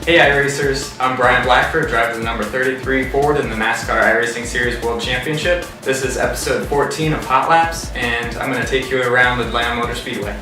Hey iRacers, I'm Brian Blackford, driver the number 33 Ford in the NASCAR iRacing Series World Championship. This is episode 14 of HotLaps, and I'm going to take you around Atlanta Motor Speedway.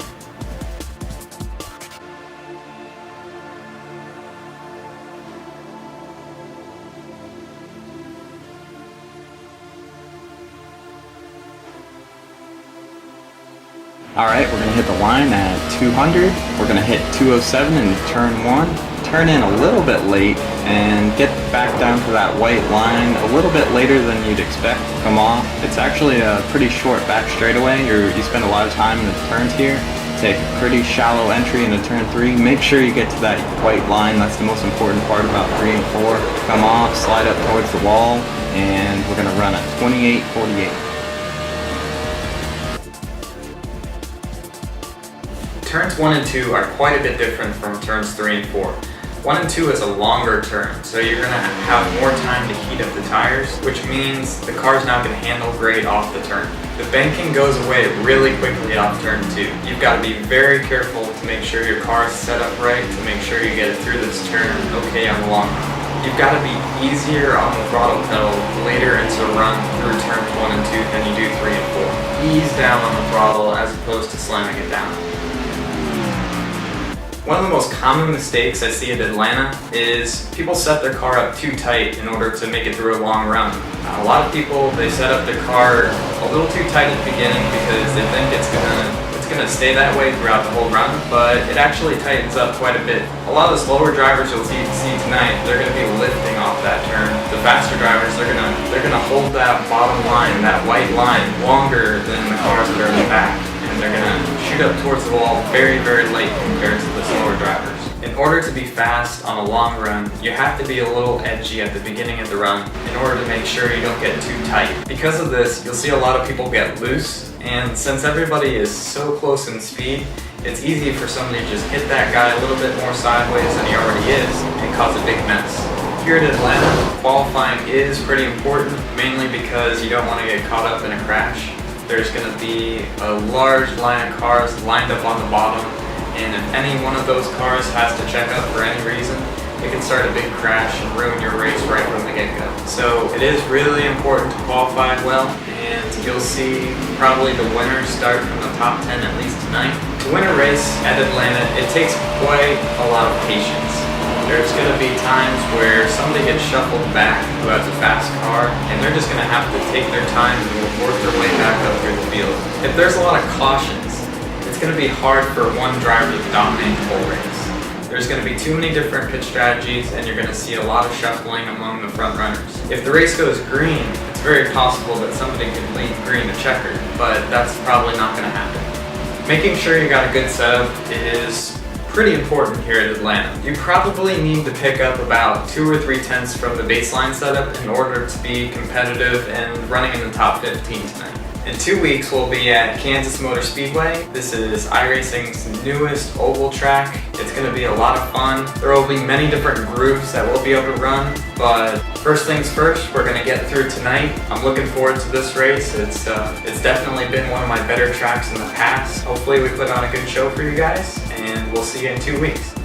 Alright, we're going to hit the line at 200, we're going to hit 207 in turn 1, turn in a little bit late, and get back down to that white line a little bit later than you'd expect to come off. It's actually a pretty short back straightaway. You spend a lot of time in the turns here. Take a pretty shallow entry into turn 3. Make sure you get to that white line. That's the most important part about 3 and 4. Come off, slide up towards the wall, and we're going to run at 28.48. Turns 1 and 2 are quite a bit different from turns 3 and 4. 1 and 2 is a longer turn, so you're going to have more time to heat up the tires, which means the car's not going to handle great off the turn. The banking goes away really quickly off turn 2. You've got to be very careful to make sure your car is set up right, to make sure you get it through this turn okay on the long run. You've got to be easier on the throttle pedal later into the run through turns 1 and 2 than you do 3 and 4. Ease down on the throttle as opposed to slamming it down. One of the most common mistakes I see at Atlanta is people set their car up too tight in order to make it through a long run. A lot of people, they set up their car a little too tight at the beginning because they think it's gonna stay that way throughout the whole run, but it actually tightens up quite a bit. A lot of the slower drivers you'll see tonight, they're gonna be lifting off that turn. The faster drivers, they're gonna hold that bottom line, that white line, longer than the cars that are in the back. They're going to shoot up towards the wall very, very late compared to the slower drivers. In order to be fast on a long run, you have to be a little edgy at the beginning of the run in order to make sure you don't get too tight. Because of this, you'll see a lot of people get loose, and since everybody is so close in speed, it's easy for somebody to just hit that guy a little bit more sideways than he already is and cause a big mess. Here at Atlanta, qualifying is pretty important, mainly because you don't want to get caught up in a crash. There's going to be a large line of cars lined up on the bottom, and if any one of those cars has to check up for any reason, it can start a big crash and ruin your race right from the get-go. So it is really important to qualify well, and you'll see probably the winners start from the top 10 at least tonight. To win a race at Atlanta, it takes quite a lot of patience. There's going to be times where somebody gets shuffled back who has a fast car, and they're just going to have to take their time and work their way back up through the field. If there's a lot of cautions, it's going to be hard for one driver to dominate the whole race. There's going to be too many different pit strategies, and you're going to see a lot of shuffling among the front runners. If the race goes green, it's very possible that somebody could lead green to checker, but that's probably not going to happen. Making sure you got a good setup is pretty important here at Atlanta. You probably need to pick up about 2 or 3 tenths from the baseline setup in order to be competitive and running in the top 15 tonight. In 2 weeks, we'll be at Kansas Motor Speedway. This is iRacing's newest oval track. It's going to be a lot of fun. There will be many different grooves that we'll be able to run, but first things first, we're going to get through tonight. I'm looking forward to this race. It's definitely been one of my better tracks in the past. Hopefully we put on a good show for you guys, and we'll see you in 2 weeks.